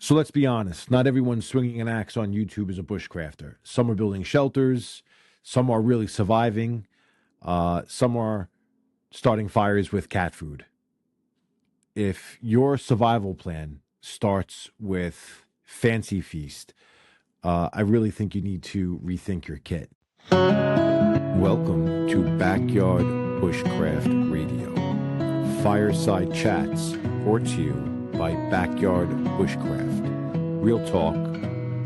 So let's be honest, not everyone swinging an axe on YouTube is a bushcrafter. Some are building shelters, some are really surviving, some are starting fires with cat food. If your survival plan starts with Fancy Feast, I really think you need to rethink your kit. Welcome to Backyard Bushcraft Radio. Fireside chats brought to you by Backyard Bushcraft. Real talk,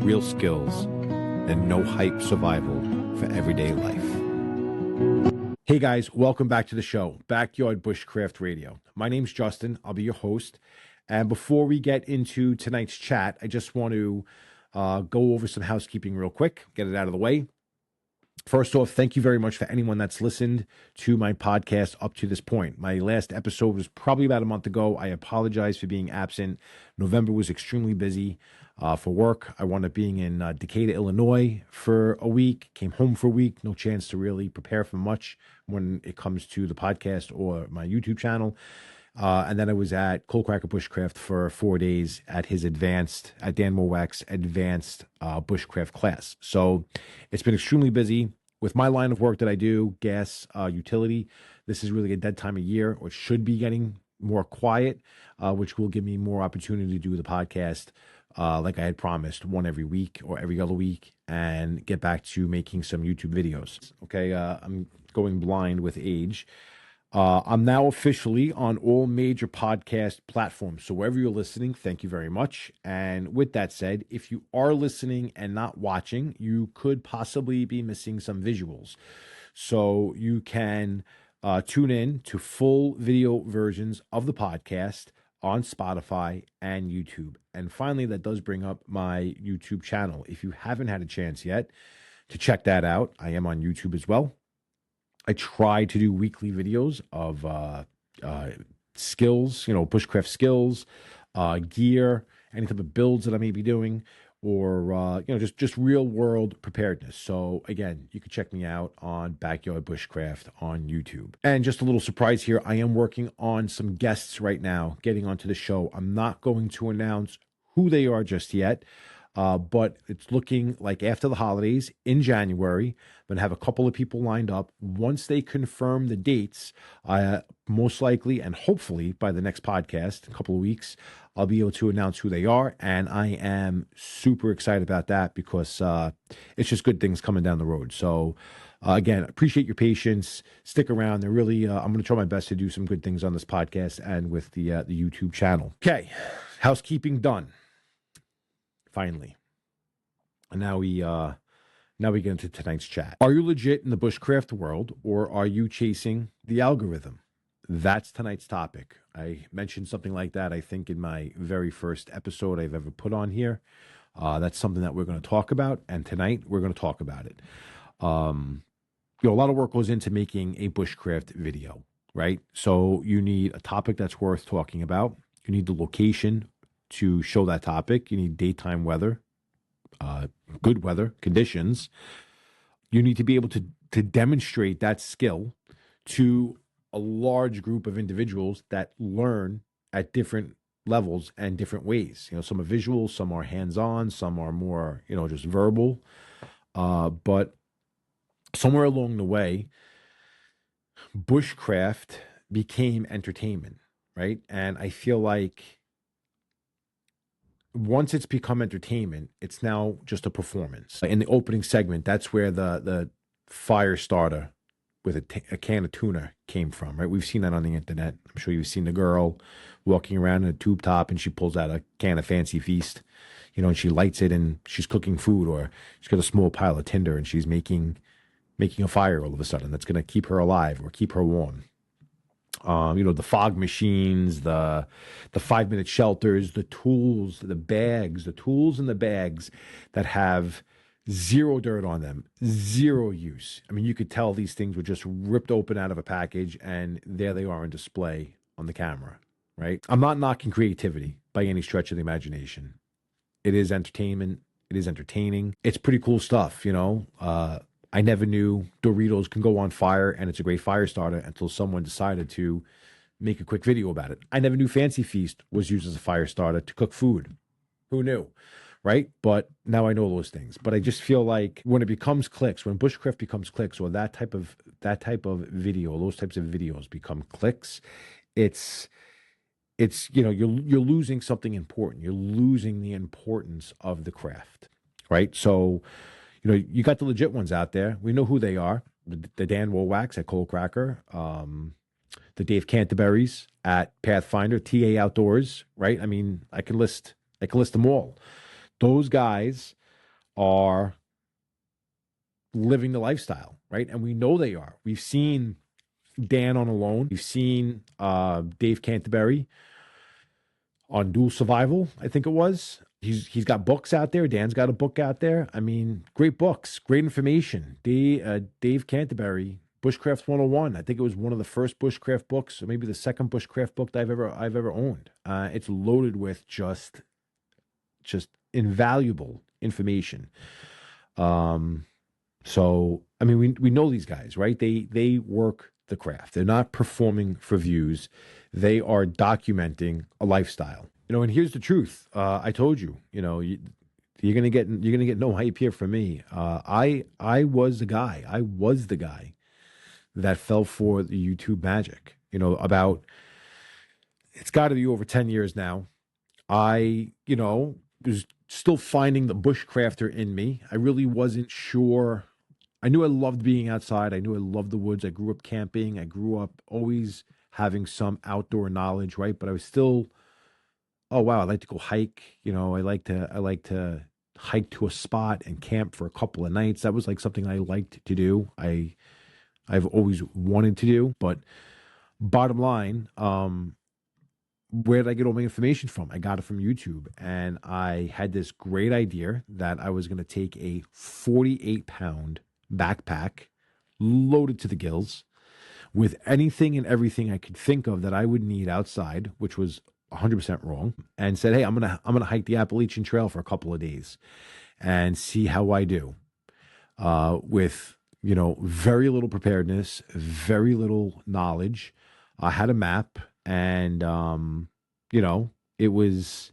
real skills, and no hype survival for everyday life. Hey guys, welcome back to the show, Backyard Bushcraft Radio. My name's Justin. I'll be your host. And before we get into tonight's chat, I just want to go over some housekeeping real quick, get it out of the way. First off, thank you very much for anyone that's listened to my podcast up to this point. My last episode was probably about a month ago. I apologize for being absent. November was extremely busy for work. I wound up being in Decatur, Illinois for a week, came home for a week, no chance to really prepare for much when it comes to the podcast or my YouTube channel. And then I was at Cold Cracker Bushcraft for 4 days at Dan Mowak's advanced bushcraft class. So it's been extremely busy with my line of work that I do, gas, utility. This is really a dead time of year, or it should be getting more quiet, which will give me more opportunity to do the podcast like I had promised, one every week or every other week, and get back to making some YouTube videos. Okay, I'm going blind with age. I'm now officially on all major podcast platforms. So wherever you're listening, thank you very much. And with that said, if you are listening and not watching, you could possibly be missing some visuals. So you can tune in to full video versions of the podcast on Spotify and YouTube. And finally, that does bring up my YouTube channel. If you haven't had a chance yet to check that out, I am on YouTube as well. I try to do weekly videos of skills, bushcraft skills, gear, any type of builds that I may be doing, or just real world preparedness. So again, you can check me out on Backyard Bushcraft on YouTube. And just a little surprise here, I am working on some guests right now getting onto the show. I'm not going to announce who they are just yet. But it's looking like after the holidays in January, I'm going to have a couple of people lined up. Once they confirm the dates, most likely and hopefully by the next podcast, a couple of weeks, I'll be able to announce who they are. And I am super excited about that because it's just good things coming down the road. So again, appreciate your patience. Stick around. They're really, I'm going to try my best to do some good things on this podcast and with the YouTube channel. Okay, housekeeping done. Finally. And now we get into tonight's chat. Are you legit in the bushcraft world, or are you chasing the algorithm? That's tonight's topic. I mentioned something like that, I think, in my very first episode I've ever put on here. That's something that we're going to talk about, and tonight we're going to talk about it. A lot of work goes into making a bushcraft video, right? So you need a topic that's worth talking about. You need the location to show that topic. You need daytime weather, good weather conditions. You need to be able to demonstrate that skill to a large group of individuals that learn at different levels and different ways. Some are visual, some are hands-on, some are more, just verbal. But somewhere along the way, bushcraft became entertainment, right? And I feel like once it's become entertainment, it's now just a performance. In the opening segment, that's where the fire starter with a can of tuna came from, right? We've seen that on the internet. I'm sure you've seen the girl walking around in a tube top and she pulls out a can of Fancy Feast, and she lights it and she's cooking food, or she's got a small pile of tinder and she's making a fire all of a sudden that's going to keep her alive or keep her warm. The fog machines, the 5-minute shelters, the tools in the bags that have zero dirt on them, zero use. I mean, you could tell these things were just ripped open out of a package and there they are on display on the camera, right? I'm not knocking creativity by any stretch of the imagination. It is entertainment. It is entertaining. It's pretty cool stuff, I never knew Doritos can go on fire and it's a great fire starter until someone decided to make a quick video about it. I never knew Fancy Feast was used as a fire starter to cook food. Who knew? Right. But now I know those things. But I just feel like when it becomes clicks, when bushcraft becomes clicks, or that type of video, those types of videos become clicks, it's you're losing something important. You're losing the importance of the craft. Right. So, you got the legit ones out there. We know who they are. The Dan Wowaks at Cold Cracker, the Dave Canterbury's at Pathfinder, TA Outdoors, right? I mean, I can list them all. Those guys are living the lifestyle, right? And we know they are. We've seen Dan on Alone. We've seen Dave Canterbury on Dual Survival, I think it was. He's got books out there. Dan's got a book out there. I mean, great books, great information. Dave Canterbury, Bushcraft 101. I think it was one of the first Bushcraft books, or maybe the second Bushcraft book that I've ever owned. It's loaded with just invaluable information. So I mean, we know these guys, right? They work the craft. They're not performing for views. They are documenting a lifestyle. And here's the truth. I told you, you're gonna get no hype here from me. I was the guy. I was the guy that fell for the YouTube magic. About it's got to be over 10 years now. I was still finding the bushcrafter in me. I really wasn't sure. I knew I loved being outside. I knew I loved the woods. I grew up camping. I grew up always having some outdoor knowledge, right? But I was still, oh wow, I like to go hike. I like to hike to a spot and camp for a couple of nights. That was like something I liked to do. I've always wanted to do. But bottom line, where did I get all my information from? I got it from YouTube. And I had this great idea that I was going to take a 48-pound backpack loaded to the gills with anything and everything I could think of that I would need outside, which was 100% wrong, and said, "Hey, I'm gonna hike the Appalachian Trail for a couple of days and see how I do." With very little preparedness, very little knowledge. I had a map, and it was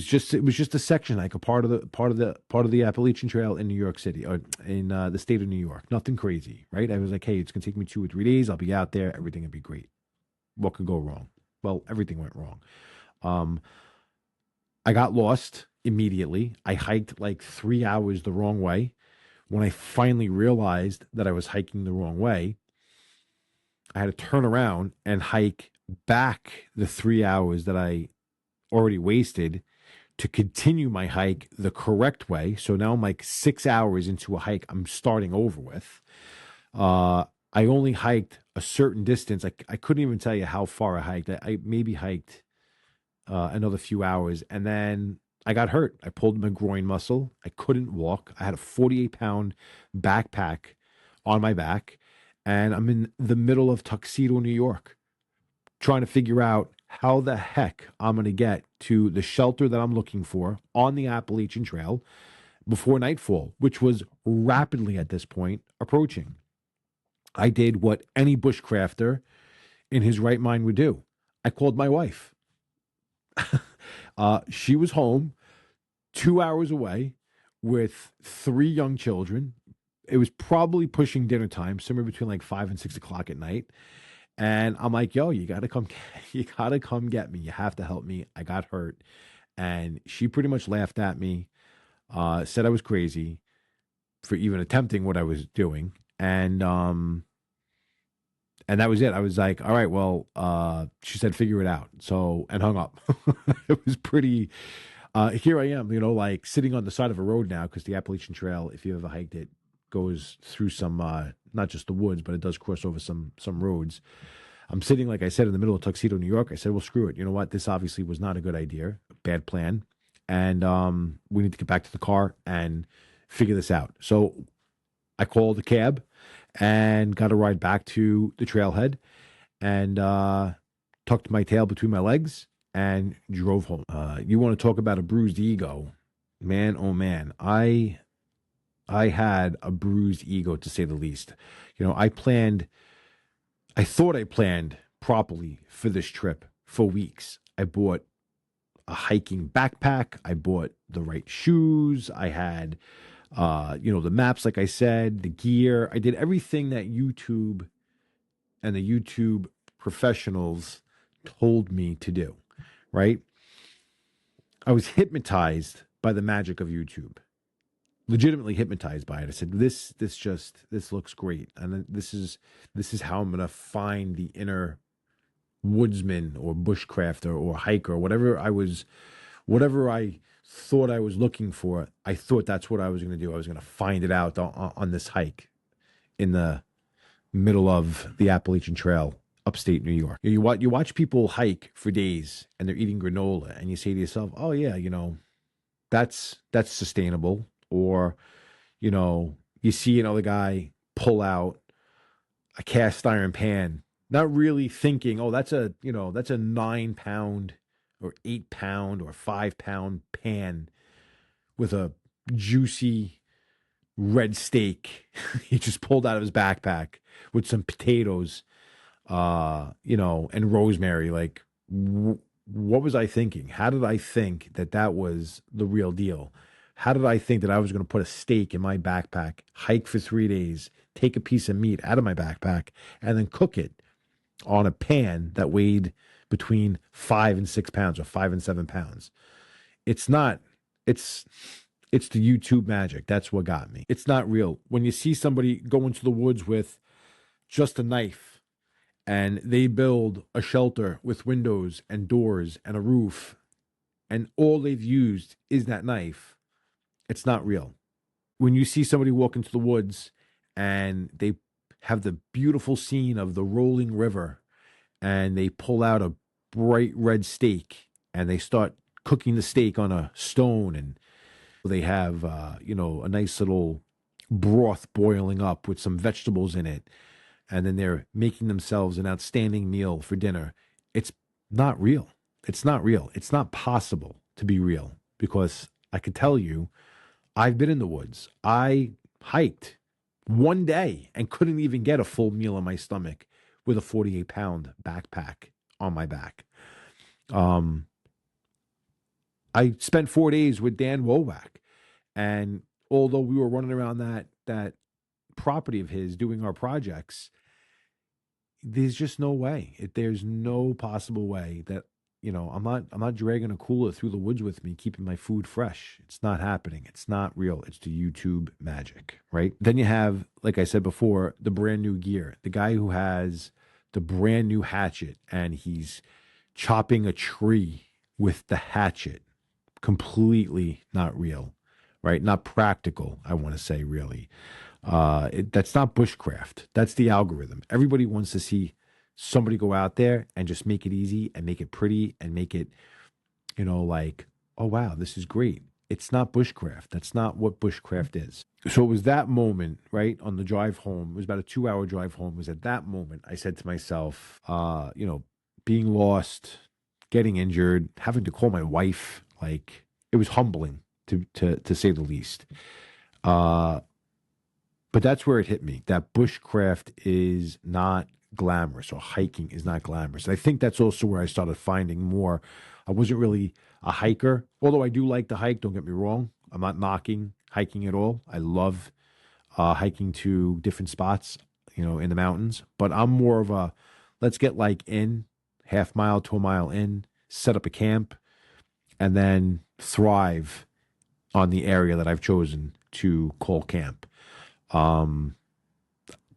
just a section, like a part of the Appalachian Trail in New York City, or in the state of New York. Nothing crazy, right? I was like, hey, it's gonna take me 2 or 3 days. I'll be out there. Everything will be great. What could go wrong? Well, everything went wrong. I got lost immediately. I hiked like 3 hours the wrong way. When I finally realized that I was hiking the wrong way, I had to turn around and hike back the 3 hours that I already wasted to continue my hike the correct way. So now I'm like 6 hours into a hike I'm starting over with. I only hiked a certain distance. I couldn't even tell you how far I hiked. I maybe hiked another few hours, and then I got hurt. I pulled my groin muscle. I couldn't walk. I had a 48-pound backpack on my back, and I'm in the middle of Tuxedo, New York, trying to figure out how the heck I'm going to get to the shelter that I'm looking for on the Appalachian Trail before nightfall, which was rapidly at this point approaching. I did what any bushcrafter in his right mind would do. I called my wife. She was home 2 hours away with 3 young children. It was probably pushing dinner time, somewhere between like 5 and 6 o'clock at night. And I'm like, yo, you gotta come get me. You have to help me. I got hurt. And she pretty much laughed at me, said I was crazy for even attempting what I was doing. And that was it. I was like, all right, well, she said, figure it out. So, and hung up. It was pretty, here I am, like sitting on the side of a road now, because the Appalachian Trail, if you ever hiked it, goes through some, not just the woods, but it does cross over some roads. I'm sitting, like I said, in the middle of Tuxedo, New York. I said, well, screw it. You know what? This obviously was not a good idea, bad plan. And we need to get back to the car and figure this out. So I called a cab and got a ride back to the trailhead, and tucked my tail between my legs and drove home. You want to talk about a bruised ego, man? Oh man, I had a bruised ego, to say the least. I thought I planned properly for this trip for weeks. I bought a hiking backpack. I bought the right shoes. I had, the maps, like I said, the gear. I did everything that YouTube and the YouTube professionals told me to do, right? I was hypnotized by the magic of YouTube. Legitimately hypnotized by it. I said, this looks great. And then this is how I'm gonna find the inner woodsman or bushcrafter or hiker or whatever I thought I was looking for. I thought that's what I was gonna do. I was gonna find it out on this hike in the middle of the Appalachian Trail, upstate New York. You watch people hike for days and they're eating granola, and you say to yourself, "Oh yeah, that's sustainable." Or, you see another guy pull out a cast iron pan, not really thinking, "Oh, that's a 9 pound or 8 pound or 5 pound pan with a juicy red steak." He just pulled out of his backpack with some potatoes, and rosemary. Like, what was I thinking? How did I think that that was the real deal? How did I think that I was going to put a steak in my backpack, hike for 3 days, take a piece of meat out of my backpack, and then cook it on a pan that weighed between 5 and 6 pounds or 5 and 7 pounds? It's not. It's the YouTube magic. That's what got me. It's not real. When you see somebody go into the woods with just a knife and they build a shelter with windows and doors and a roof, and all they've used is that knife, it's not real. When you see somebody walk into the woods and they have the beautiful scene of the rolling river and they pull out a bright red steak and they start cooking the steak on a stone, and they have, a nice little broth boiling up with some vegetables in it, and then they're making themselves an outstanding meal for dinner. It's not real. It's not real. It's not possible to be real, because I could tell you, I've been in the woods. I hiked one day and couldn't even get a full meal in my stomach with a 48-pound backpack on my back. I spent 4 days with Dan Wowak, and although we were running around that property of his doing our projects, there's just no way. There's no possible way that I'm not dragging a cooler through the woods with me, keeping my food fresh. It's not happening. It's not real. It's the YouTube magic, right? Then you have, like I said before, the brand new gear. The guy who has the brand new hatchet and he's chopping a tree with the hatchet. Completely not real, right? Not practical, I want to say, really. That's not bushcraft. That's the algorithm. Everybody wants to see somebody go out there and just make it easy and make it pretty and make it, like, "Oh, wow, this is great." It's not bushcraft. That's not what bushcraft is. So it was that moment, right, on the drive home. It was about a 2-hour drive home. It was at that moment I said to myself, being lost, getting injured, having to call my wife, like, it was humbling to say the least. But that's where it hit me, that bushcraft is not glamorous, or hiking is not glamorous. And I think that's also where I started finding more. I wasn't really a hiker, although I do like to hike. Don't get me wrong. I'm not knocking hiking at all. I love hiking to different spots, in the mountains. But I'm more of a, let's get like in half mile to a mile in, set up a camp, and then thrive on the area that I've chosen to call camp.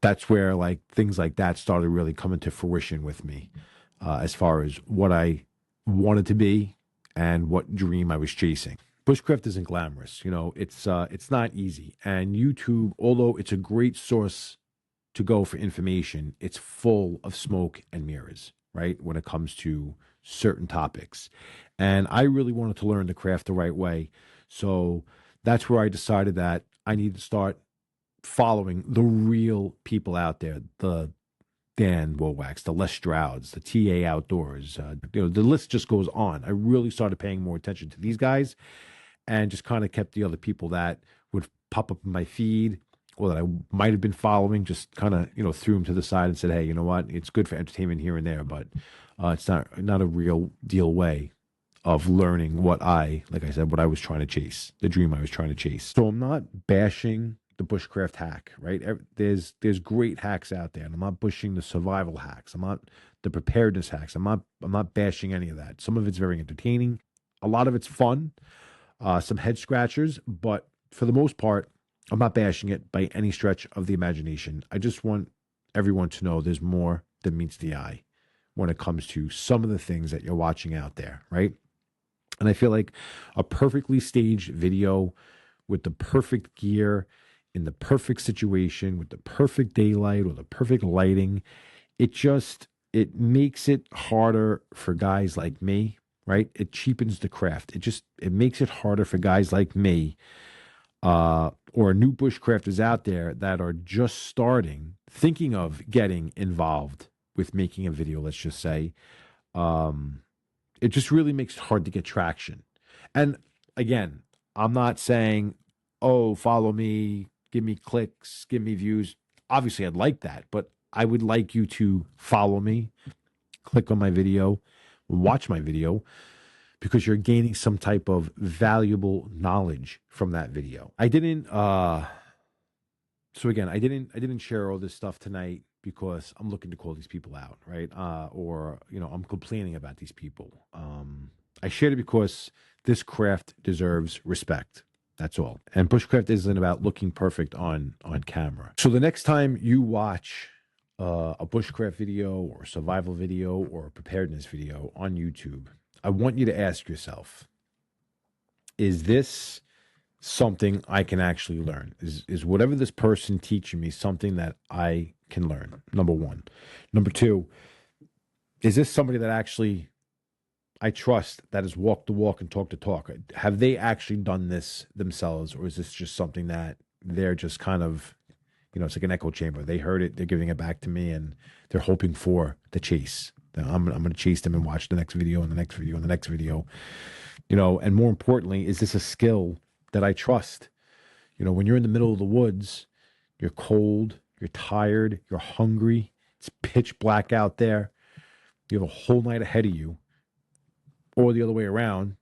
That's where, like, things like that started really coming to fruition with me, as far as what I wanted to be and what dream I was chasing. Bushcraft isn't glamorous, it's not easy. And YouTube, although it's a great source to go for information, it's full of smoke and mirrors, right? When it comes to certain topics. And I really wanted to learn the craft the right way. So that's where I decided that I need to start following the real people out there, the Dan Wowaks, the Les Strouds, the TA Outdoors. The list just goes on. I really started paying more attention to these guys and just kind of kept the other people that would pop up in my feed or that I might have been following, just kind of, threw them to the side and said, "Hey, you know what? It's good for entertainment here and there, but it's not a real deal way of learning what like I said, what I was trying to chase, the dream I was trying to chase. So I'm not bashing the bushcraft hack, right? There's great hacks out there, and I'm not pushing the survival hacks. I'm not the preparedness hacks. I'm not bashing any of that. Some of it's very entertaining. A lot of it's fun, some head scratchers, but for the most part, I'm not bashing it by any stretch of the imagination. I just want everyone to know there's more than meets the eye when it comes to some of the things that you're watching out there, right? And I feel like a perfectly staged video with the perfect gear in the perfect situation with the perfect daylight or the perfect lighting, it makes it harder for guys like me, right? It cheapens the craft. It makes it harder for guys like me or new bushcrafters out there that are just starting, thinking of getting involved with making a video, let's just say. It just really makes it hard to get traction. And again, I'm not saying, oh, follow me, give me clicks, give me views. Obviously, I'd like that, but I would like you to follow me, click on my video, watch my video, because you're gaining some type of valuable knowledge from that video. I didn't I didn't share all this stuff tonight because I'm looking to call these people out, right? Or I'm complaining about these people. I shared it because this craft deserves respect. That's all. And bushcraft isn't about looking perfect on camera. So the next time you watch a bushcraft video or a survival video or a preparedness video on YouTube, I want you to ask yourself, is this something I can actually learn? Is whatever this person teaching me something that I can learn? Number one. Number two, is this somebody that actually I trust, that has walked the walk and talked the talk? Have they actually done this themselves, or is this just something that they're just kind of, it's like an echo chamber. They heard it, they're giving it back to me, and they're hoping for the chase. I'm going to chase them and watch the next video and the next video and the next video. And more importantly, is this a skill that I trust? When you're in the middle of the woods, you're cold, you're tired, you're hungry, it's pitch black out there, you have a whole night ahead of you, or the other way around,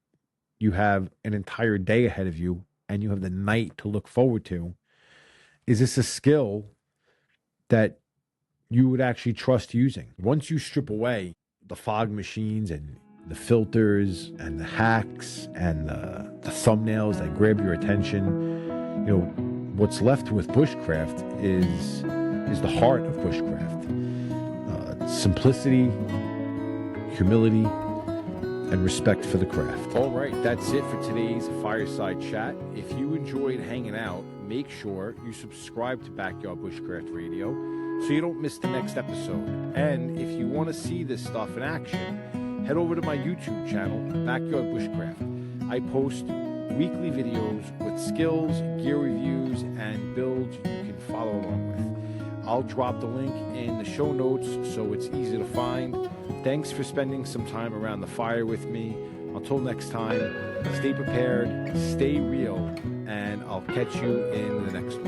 you have an entire day ahead of you and you have the night to look forward to. Is this a skill that you would actually trust using? Once you strip away the fog machines and the filters and the hacks and the thumbnails that grab your attention, what's left with bushcraft is the heart of bushcraft. Simplicity, humility, and respect for the craft. All right, that's it for today's Fireside Chat. If you enjoyed hanging out, make sure you subscribe to Backyard Bushcraft Radio so you don't miss the next episode. And if you want to see this stuff in action, head over to my YouTube channel, Backyard Bushcraft. I post weekly videos with skills, gear reviews, and builds you can follow along with. I'll drop the link in the show notes so it's easy to find. Thanks for spending some time around the fire with me. Until next time, stay prepared, stay real, and I'll catch you in the next one.